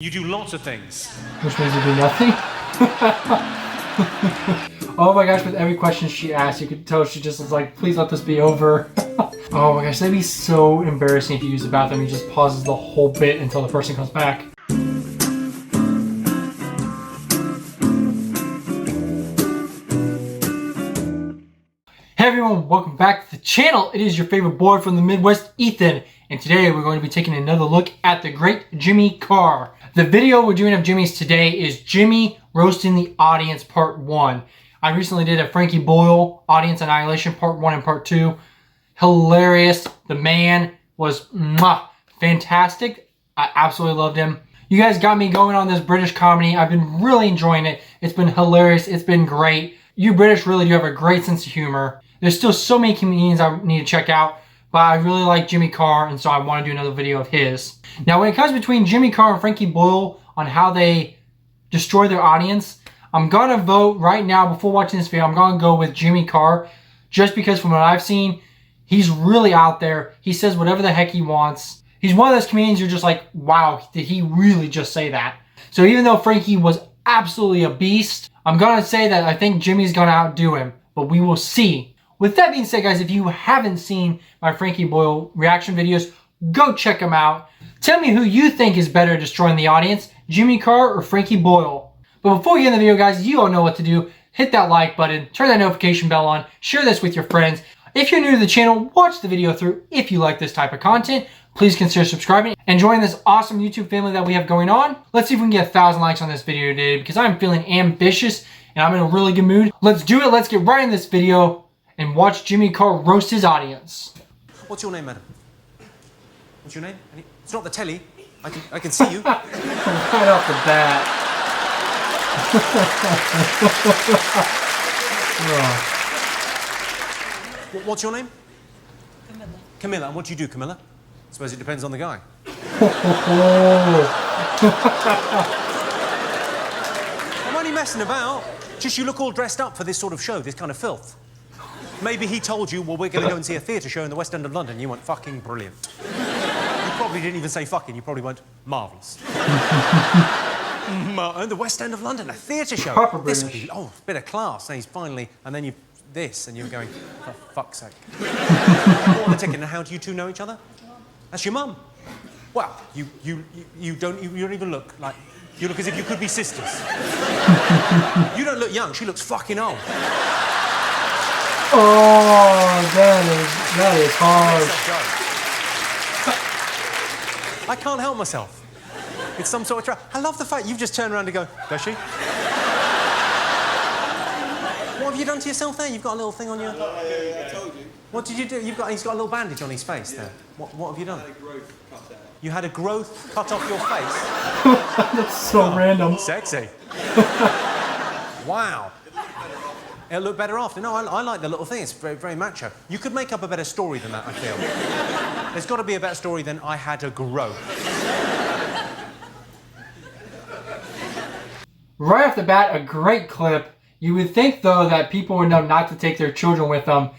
You do lots of things. Which means you do nothing? Oh my gosh, with every question she asked, you could tell she just was like, please let this be over. Oh my gosh, that'd be so embarrassing if you use the bathroom and he just pauses the whole bit until the person comes back. Hey everyone, welcome back to the channel. It is your favorite boy from the Midwest, Ethan. And today we're going to be taking another look at the great Jimmy Carr. The video we're doing of Jimmy's today is Jimmy Roasting the Audience Part 1. I recently did a Frankie Boyle Audience Annihilation Part 1 and Part 2. Hilarious. The man was fantastic. I absolutely loved him. You guys got me going on this British comedy. I've been really enjoying it. It's been hilarious. It's been great. You British really do have a great sense of humor. There's still so many comedians I need to check out, but I really like Jimmy Carr, and so I want to do another video of his. Now, when it comes between Jimmy Carr and Frankie Boyle on how they destroy their audience, I'm going to vote right now, before watching this video, I'm going to go with Jimmy Carr, just because from what I've seen, he's really out there. He says whatever the heck he wants. He's one of those comedians you're just like, wow, did he really just say that? So even though Frankie was absolutely a beast, I'm going to say that I think Jimmy's going to outdo him, but we will see. With that being said, guys, if you haven't seen my Frankie Boyle reaction videos, go check them out. Tell me who you think is better at destroying the audience, Jimmy Carr or Frankie Boyle. But before we get in the video, guys, you all know what to do. Hit that like button, turn that notification bell on, share this with your friends. If you're new to the channel, watch the video through. If you like this type of content, please consider subscribing and join this awesome YouTube family that we have going on. Let's see if we can get 1,000 likes on this video today, because I'm feeling ambitious and I'm in a really good mood. Let's do it. Let's get right in this video and watch Jimmy Carr roast his audience. What's your name, madam? What's your name? It's not the telly. I can see you. Right off the bat. What's your name? Camilla. Camilla. And what do you do, Camilla? I suppose it depends on the guy. I'm only messing about. Just you look all dressed up for this sort of show, this kind of filth. Maybe he told you, well, we're going to go and see a theatre show in the West End of London. You went, fucking brilliant. You probably didn't even say fucking. You probably went, marvellous. The West End of London, a theatre show. Proper This British. would be, oh, bit of class. And he's finally, and then you, this, and you're going, for fuck's sake. On the ticket. And how do you two know each other? That's your mum. Well, you don't even look like, you look as if you could be sisters. You don't look young. She looks fucking old. Oh, that is hard. I can't help myself. It's some sort of trap. I love the fact you've just turned around to go, does she? What have you done to yourself there? You've got a little thing on your... I told you. What did you do? He's got a little bandage on his face there. What have you done? I had a growth cut out. You had a growth cut off your face? That's so random. Sexy. Wow. It'll look better after. No, I like the little thing. It's very, very macho. You could make up a better story than that, I feel. There's got to be a better story than I had a growth. Right off the bat, a great clip. You would think, though, that people would know not to take their children with them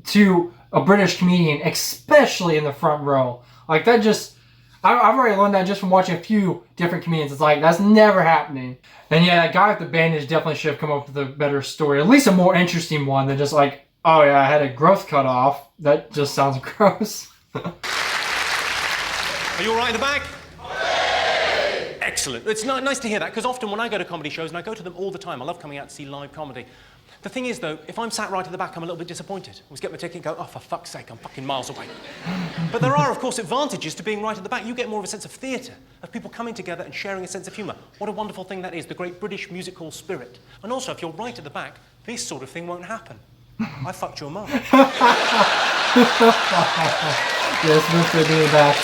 to a British comedian, especially in the front row. Like, that just... I've already learned that just from watching a few different comedians. It's like, that's never happening. And yeah, that guy with the bandage definitely should have come up with a better story. At least a more interesting one than just like, oh yeah, I had a growth cut off. That just sounds gross. Are you all right in the back? Excellent. It's nice to hear that, because often when I go to comedy shows, and I go to them all the time, I love coming out to see live comedy. The thing is, though, if I'm sat right at the back, I'm a little bit disappointed. I always get my ticket and go, oh, for fuck's sake, I'm fucking miles away. But there are, of course, advantages to being right at the back. You get more of a sense of theatre, of people coming together and sharing a sense of humour. What a wonderful thing that is, the great British music hall spirit. And also, if you're right at the back, this sort of thing won't happen. I fucked your mum. Yes, Mr. Being back.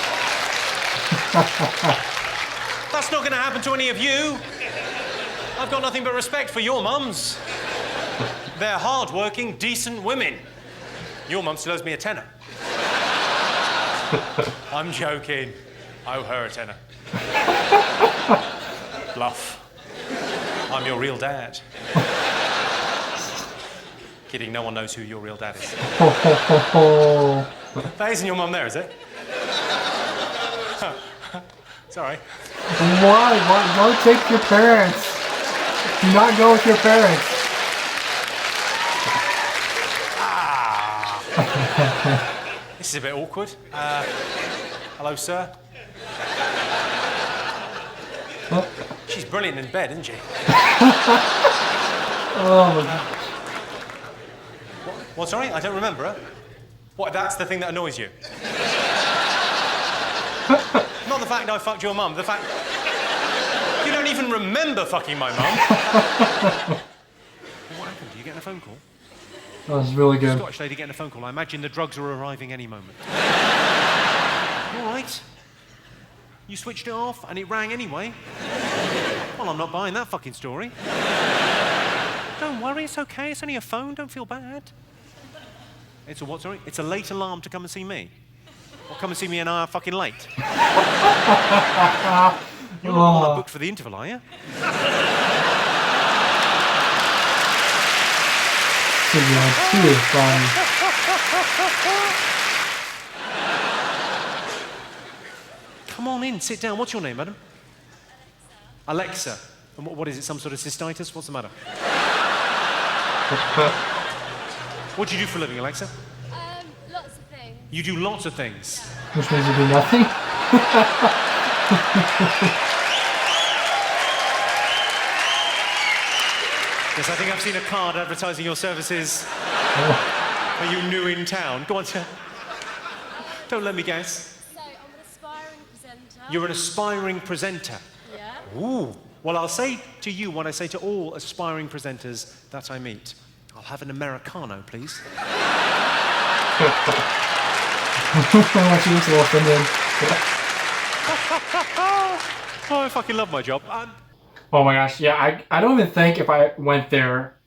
That's not going to happen to any of you. I've got nothing but respect for your mums. They're hard-working, decent women. Your mum still owes me a tenner. I'm joking. I owe her a tenner. Bluff. I'm your real dad. Kidding, no one knows who your real dad is. That isn't your mum there, is it? Sorry. Why? Why take your parents? Do not go with your parents. This is a bit awkward. Hello, sir. She's brilliant in bed, isn't she? Oh my God. What, sorry? I don't remember her. What, that's the thing that annoys you? Not the fact I fucked your mum, the fact... You don't even remember fucking my mum. What happened? Are you getting a phone call? That was really good. Scottish lady getting a phone call. I imagine the drugs are arriving any moment. All right. You switched it off and it rang anyway. Well, I'm not buying that fucking story. Don't worry, it's okay. It's only a phone. Don't feel bad. It's a what, sorry? It's a late alarm to come and see me. Or come and see me an hour fucking late. You're not the one I booked for the interval, are you? Too funny. Come on in, sit down. What's your name, madam? Alexa. And what is it, some sort of cystitis? What's the matter? What do you do for a living, Alexa? Lots of things. You do lots of things. Which means you do nothing. Yes, I think I've seen a card advertising your services. Are you new in town? Go on, sir. Don't let me guess. So, I'm an aspiring presenter. You're an aspiring presenter. Yeah. Ooh. Well, I'll say to you what I say to all aspiring presenters that I meet. I'll have an Americano, please. She looks a little offended. Oh, I fucking love my job. Oh my gosh, yeah, I don't even think if I went there,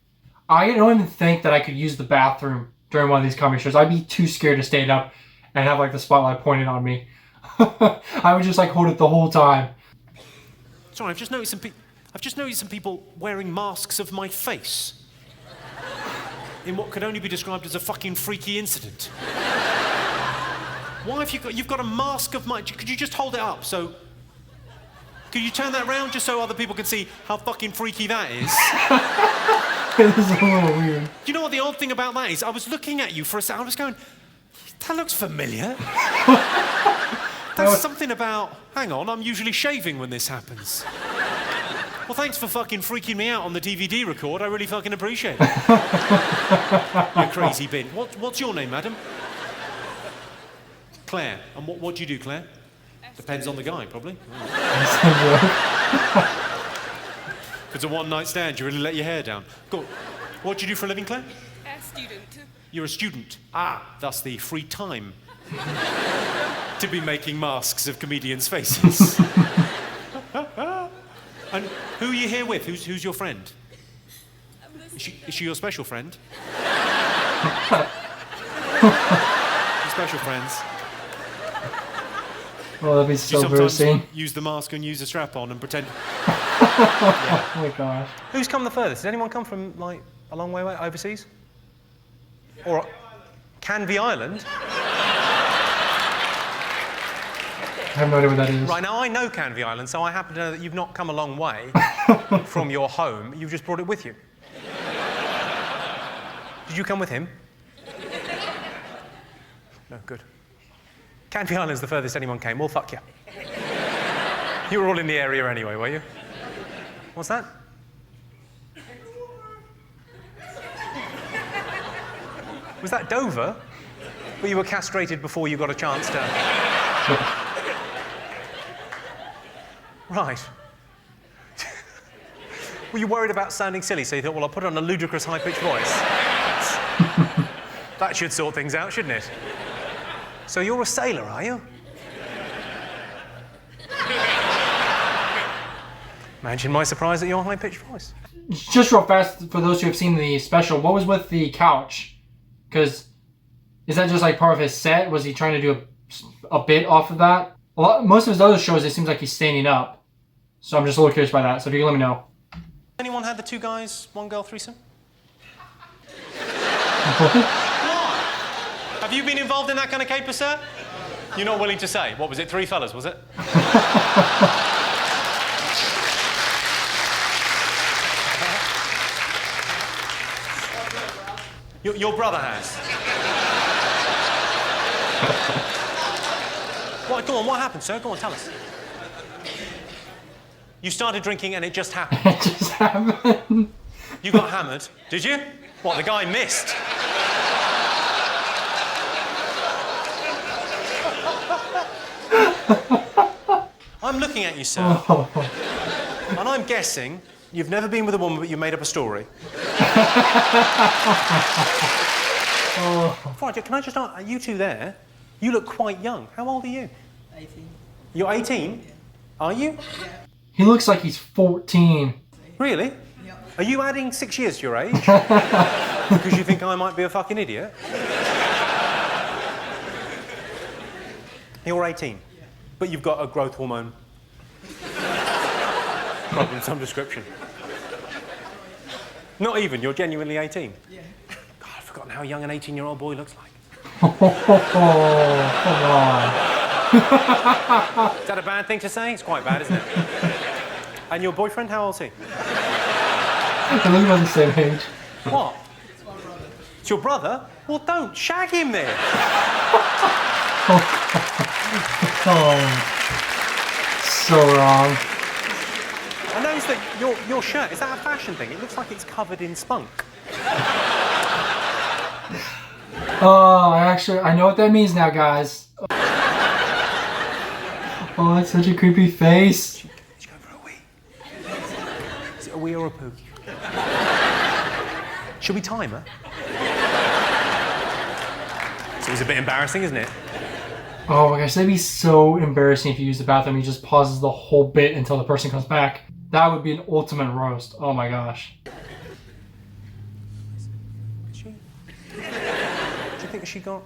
I don't even think that I could use the bathroom during one of these comedy shows. I'd be too scared to stand up and have like the spotlight pointed on me. I would just like hold it the whole time. Sorry, I've just noticed some people wearing masks of my face in what could only be described as a fucking freaky incident. Why have you've got a mask of my... Could you just hold it up so... Could you turn that around just so other people can see how fucking freaky that is? This is a little weird. You know what the odd thing about that is? I was looking at you for a second, I was going, that looks familiar. There's something about, hang on, I'm usually shaving when this happens. Well, thanks for fucking freaking me out on the DVD record. I really fucking appreciate it. You crazy bin. What's your name, madam? Claire. And what do you do, Claire? Depends on the guy, probably. If it's a one-night stand, you really let your hair down. Go on. What do you do for a living, Claire? A student. You're a student. Ah, thus the free time to be making masks of comedians' faces. And who are you here with? Who's your friend? Is she your special friend? Your special friends. Oh, that'd be so embarrassing. Sometimes use the mask and use the strap on and pretend. Oh my gosh. Who's come the furthest? Did anyone come from like a long way overseas? Or Canvey Island? I have no idea what that is. Right, now I know Canvey Island, so I happen to know that you've not come a long way from your home. You've just brought it with you. Did you come with him? No, good. Canvey Island's the furthest anyone came. Well, fuck you. You were all in the area anyway, were you? What's that? Was that Dover? Well, you were castrated before you got a chance to... Right. Were you worried about sounding silly, so you thought, well, I'll put on a ludicrous high-pitched voice? That should sort things out, shouldn't it? So you're a sailor, are you? Imagine my surprise at your high-pitched voice. Just real fast, for those who have seen the special, what was with the couch? Because is that just like part of his set? Was he trying to do a bit off of that? Most of his other shows, it seems like he's standing up. So I'm just a little curious by that. So if you can let me know. Anyone had the 2 guys, 1 girl threesome? Have you been involved in that kind of caper, sir? You're not willing to say. What was it, 3 fellas, was it? Your brother has. What? Go on, what happened, sir? Go on, tell us. You started drinking and it just happened. It just happened. You got hammered, did you? What, the guy missed? I'm looking at you, sir, and I'm guessing you've never been with a woman, but you made up a story. Right, can I just ask, you two there, you look quite young. How old are you? 18. You're 18? Yeah. Are you? Yeah. He looks like he's 14. Really? Yeah. Are you adding 6 years to your age? Because you think I might be a fucking idiot? You're 18, but you've got a growth hormone problem of some description. Not even, you're genuinely 18? Yeah. God, I've forgotten how young an 18-year-old boy looks like. Oh, come on. Is that a bad thing to say? It's quite bad, isn't it? And your boyfriend, how old is he? They look about the same age. What? It's my brother. It's your brother? Well, don't shag him then. Oh, so wrong. I noticed that your shirt, is that a fashion thing? It looks like it's covered in spunk. Oh, I know what that means now, guys. Oh, that's such a creepy face. Did you go for a wee? Is it a wee or a poo? Should we time her? It's always a bit embarrassing, isn't it? Oh my gosh, that'd be so embarrassing if you use the bathroom. He just pauses the whole bit until the person comes back. That would be an ultimate roast. Oh my gosh. Is she? Do you think she got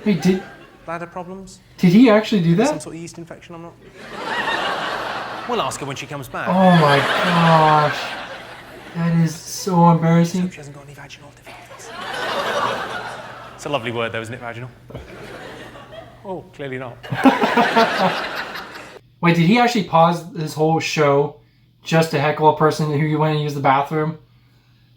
Wait, did bladder problems? he actually do Some that? sort of yeast infection, I'm not... We'll ask her when she comes back. Oh my gosh. That is so embarrassing. She hasn't got any vaginal difficulties. It's a lovely word though, isn't it, vaginal? Oh, clearly not. Wait, did he actually pause this whole show just to heckle a person who went to use the bathroom?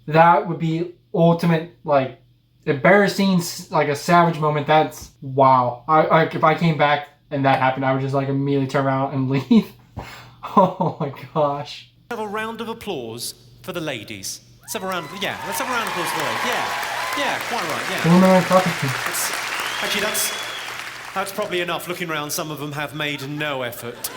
That would be ultimate, like, embarrassing, like a savage moment. That's wow. If I came back and that happened, I would just like immediately turn around and leave. Oh my gosh. Have a round of applause for the ladies. Let's have a round of applause for the ladies. Yeah, quite right, The yeah. women are talking. Actually, that's probably enough. Looking around, some of them have made no effort.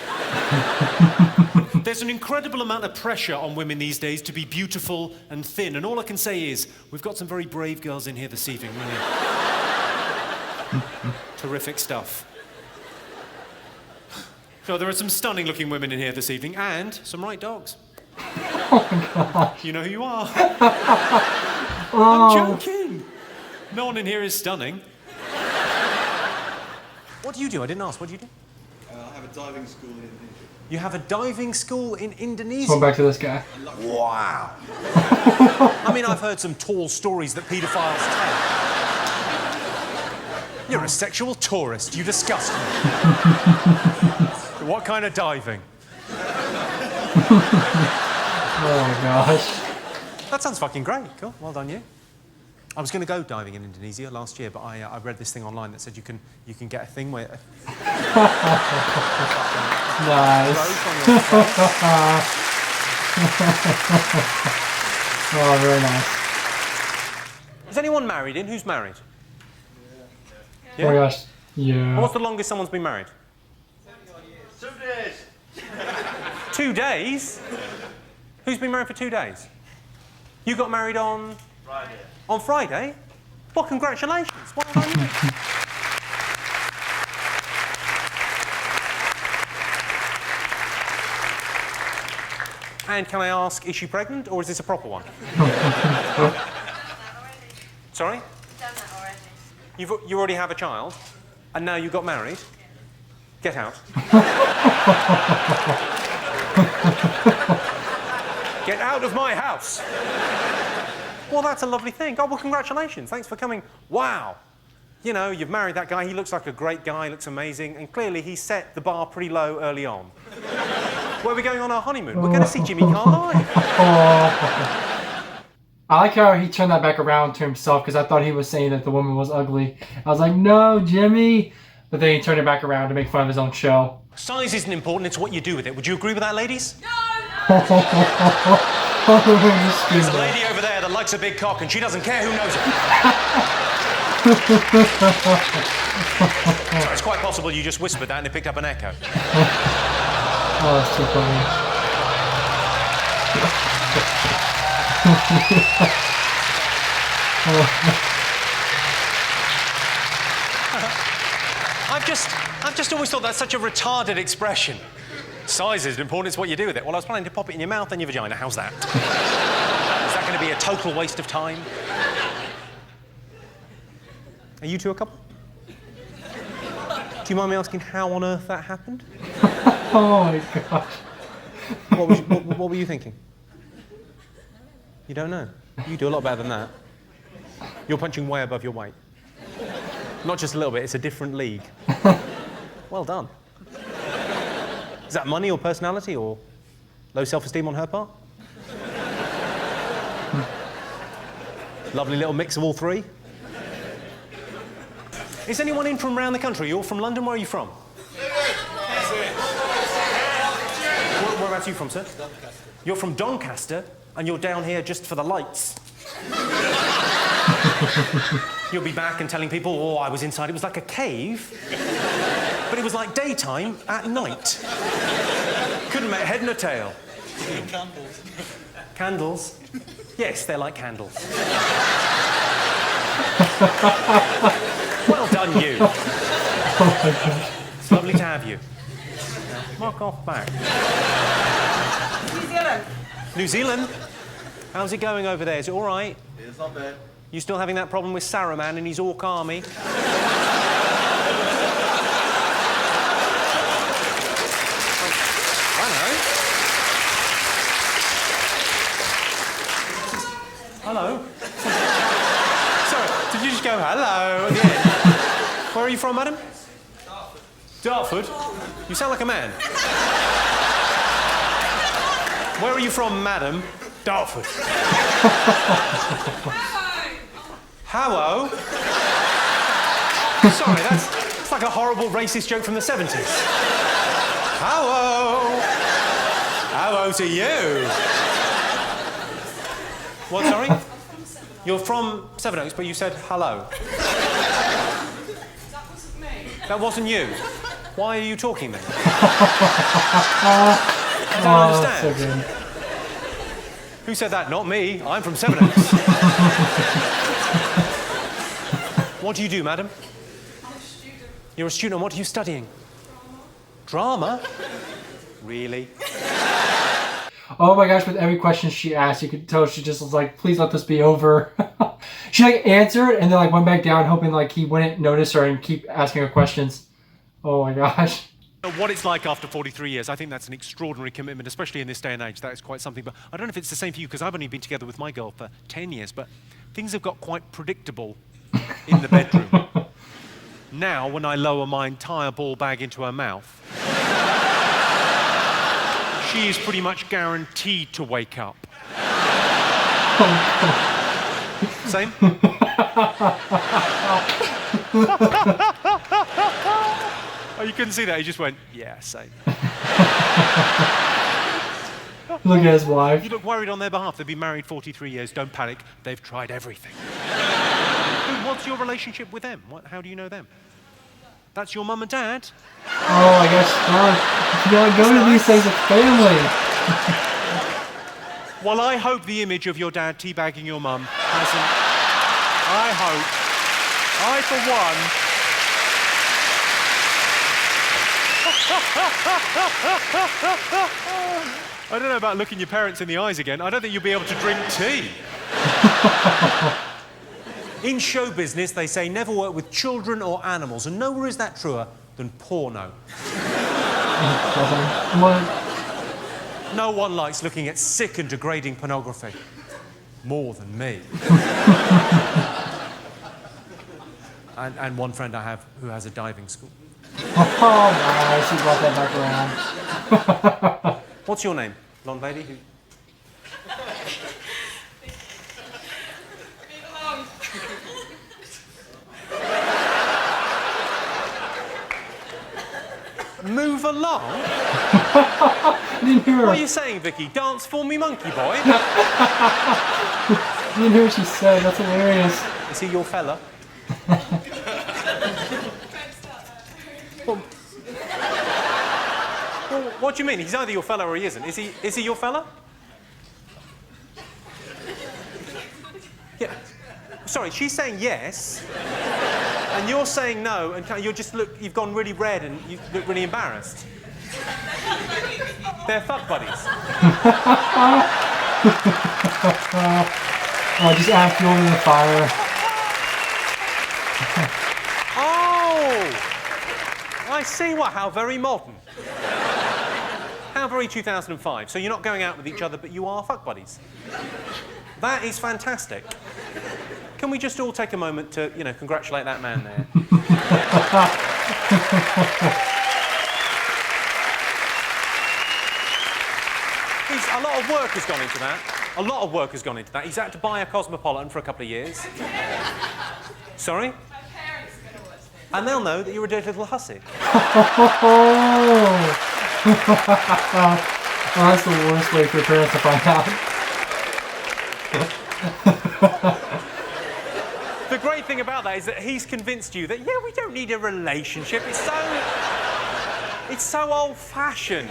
There's an incredible amount of pressure on women these days to be beautiful and thin, and all I can say is, we've got some very brave girls in here this evening, really. Terrific stuff. So there are some stunning-looking women in here this evening, and some right dogs. Oh my gosh. You know who you are. Oh. I'm joking. No one in here is stunning. What do you do? I didn't ask. What do you do? I have a diving school in Indonesia. You have a diving school in Indonesia? Going back to this guy. Wow. I mean, I've heard some tall stories that paedophiles tell. You're a sexual tourist. You disgust me. What kind of diving? Oh my gosh. That sounds fucking great. Cool. Well done, you. I was going to go diving in Indonesia last year, but I read this thing online that said you can get a thing where... Nice. Oh, very nice. Is anyone married in? Who's married? Oh my gosh. Yeah. What's the longest someone's been married? 2 days. 2 days? Who's been married for 2 days? You got married on... Friday. On Friday? Well, congratulations. Well done, you. And can I ask, is she pregnant or is this a proper one? Sorry? Done that already. You already have a child, and now you got married? Get out. Get out of my house. Well, that's a lovely thing. Oh, well, congratulations. Thanks for coming. Wow. You know, you've married that guy. He looks like a great guy, looks amazing, and clearly he set the bar pretty low early on. Where are we going on our honeymoon? We're going to see Jimmy Carr live. I I like how he turned that back around to himself because I thought he was saying that the woman was ugly. I was like, no, Jimmy. But then he turned it back around to make fun of his own show. Size isn't important, it's what you do with it. Would you agree with that, ladies? No! There's a lady over there that likes a big cock and she doesn't care who knows it. So it's quite possible you just whispered that and it picked up an echo. Oh, that's too funny. I've just always thought that's such a retarded expression. Size isn't important, it's what you do with it. Well, I was planning to pop it in your mouth and your vagina. How's that? Is that going to be a total waste of time? Are you two a couple? Do you mind me asking how on earth that happened? Oh my gosh. What were you thinking? You don't know? You do a lot better than that. You're punching way above your weight. Not just a little bit, it's a different league. Well done. Is that money or personality or low self-esteem on her part? Lovely little mix of all three. Is anyone in from around the country? You're from London, where are you from? Whereabouts are you from, sir? Doncaster. You're from Doncaster, and you're down here just for the lights. You'll be back and telling people, oh, I was inside. It was like a cave, but it was like daytime at night. Couldn't make head nor tail. Candles. Candles? Yes, they're like candles. Well done, you. Oh my gosh. It's lovely to have you. Now, mark off back. New Zealand. New Zealand? How's it going over there? Is it all right? It's not bad. You still having that problem with Saruman and his orc army? Hello. Sorry, did you just go hello at the end? Where are you from, madam? Dartford. Dartford? You sound like a man. Where are you from, madam? Dartford. How-o? Sorry, that's like a horrible racist joke from the 70s. How-o? How-o to you? What, sorry? You're from Sevenoaks, but you said hello. That wasn't me. That wasn't you. Why are you talking then? I don't understand. So good. Who said that? Not me. I'm from Sevenoaks. What do you do, madam? I'm a student. You're a student. What are you studying? Drama? Really? Oh my gosh, with every question she asked, you could tell she just was like, please let this be over. She like answered and then like went back down hoping like he wouldn't notice her and keep asking her questions. Oh my gosh. What it's like after 43 years, I think that's an extraordinary commitment, especially in this day and age. That is quite something. But I don't know if it's the same for you, because I've only been together with my girl for 10 years, but things have got quite predictable in the bedroom. Now, when I lower my entire ball bag into her mouth, she is pretty much guaranteed to wake up. Same? Oh, you couldn't see that? He just went, yeah, same. Look at his wife. You look worried on their behalf. They've been married 43 years. Don't panic. They've tried everything. What's your relationship with them? How do you know them? That's your mum and dad? Oh, I guess you gotta go to these things with family. Well, I hope the image of your dad teabagging your mum hasn't... I for one... I don't know about looking your parents in the eyes again. I don't think you'll be able to drink tea. In show business, they say never work with children or animals, and nowhere is that truer than porno. What? No one likes looking at sick and degrading pornography. More than me. and one friend I have who has a diving school. Oh, nice. He brought that back around. What's your name, blonde lady? Move along? I didn't hear her. What are you saying, Vicky? Dance for me, monkey boy? I didn't hear what she said. That's hilarious. Is he your fella? Well, what do you mean? He's either your fella or he isn't. Is he your fella? Yeah. Sorry, she's saying yes, and you're saying no, and you've gone really red and you look really embarrassed. They're fuck buddies. Oh, just add fuel to the fire. Oh! I see. How very modern. How very 2005. So you're not going out with each other, but you are fuck buddies. That is fantastic. Can we just all take a moment to, congratulate that man there? A lot of work has gone into that. A lot of work has gone into that. He's had to buy a Cosmopolitan for a couple of years. Sorry? My parents are going to watch this. And they'll know that you're a dirty little hussy. Oh, that's the worst way for your parents to find out. The great thing about that is that he's convinced you that, we don't need a relationship. It's so old-fashioned.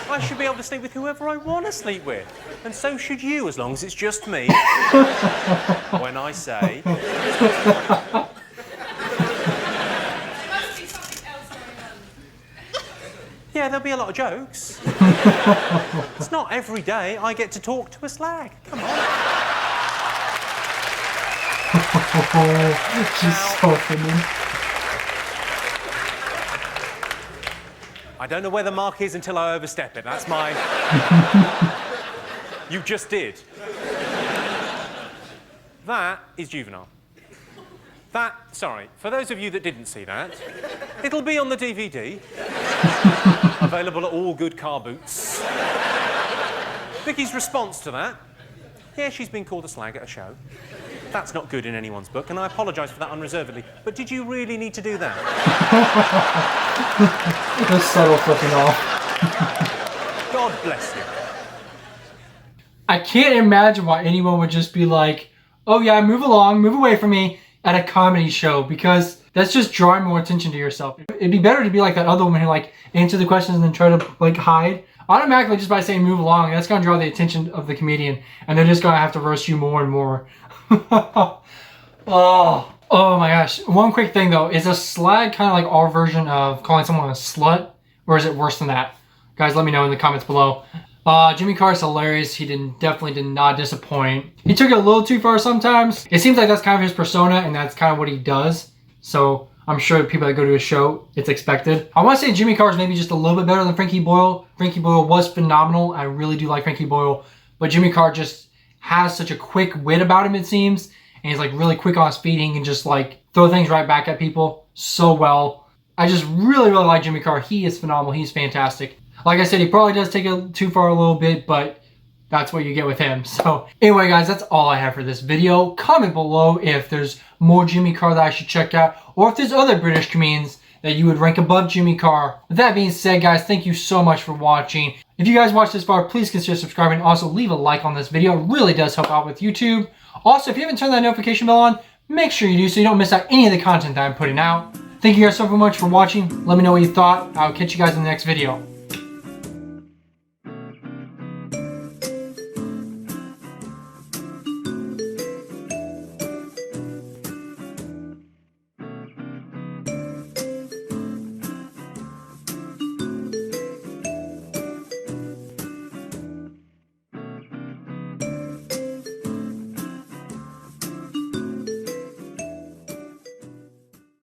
I should be able to sleep with whoever I want to sleep with. And so should you, as long as it's just me. When I say... There must be something else going on. Yeah, there'll be a lot of jokes. It's not every day I get to talk to a slag. Come on. She's so funny. I don't know where the mark is until I overstep it. That's my... You just did. That is juvenile. Sorry, for those of you that didn't see that, it'll be on the DVD. Available at all good car boots. Vicky's response to that, she's been called a slag at a show. That's not good in anyone's book, and I apologise for that unreservedly. But did you really need to do that? The subtle flipping off. God bless you. I can't imagine why anyone would just be like, oh yeah, move along, move away from me at a comedy show, because that's just drawing more attention to yourself. It'd be better to be like that other woman who answer the questions and then try to hide. Automatically, just by saying move along, that's going to draw the attention of the comedian, and they're just going to have to roast you more and more. Oh my gosh. One quick thing though, is a slag kind of like our version of calling someone a slut, or is it worse than that? Guys, let me know in the comments below. Jimmy Carr is hilarious. He definitely did not disappoint. He took it a little too far sometimes. It seems like that's kind of his persona, and that's kind of what he does. So I'm sure people that go to his show, it's expected. I want to say Jimmy Carr is maybe just a little bit better than Frankie Boyle. Frankie Boyle was phenomenal. I really do like Frankie Boyle. But Jimmy Carr just has such a quick wit about him, it seems. And he's really quick on his feet. He can just throw things right back at people so well. I just really, really like Jimmy Carr. He is phenomenal. He's fantastic. Like I said, he probably does take it too far a little bit, but that's what you get with him. So anyway, guys, that's all I have for this video. Comment below if there's more Jimmy Carr that I should check out, or if there's other British comedians that you would rank above Jimmy Carr. With that being said, guys, thank you so much for watching. If you guys watched this far, please consider subscribing. Also, leave a like on this video. It really does help out with YouTube. Also, if you haven't turned that notification bell on, make sure you do so you don't miss out any of the content that I'm putting out. Thank you guys so much for watching. Let me know what you thought. I'll catch you guys in the next video.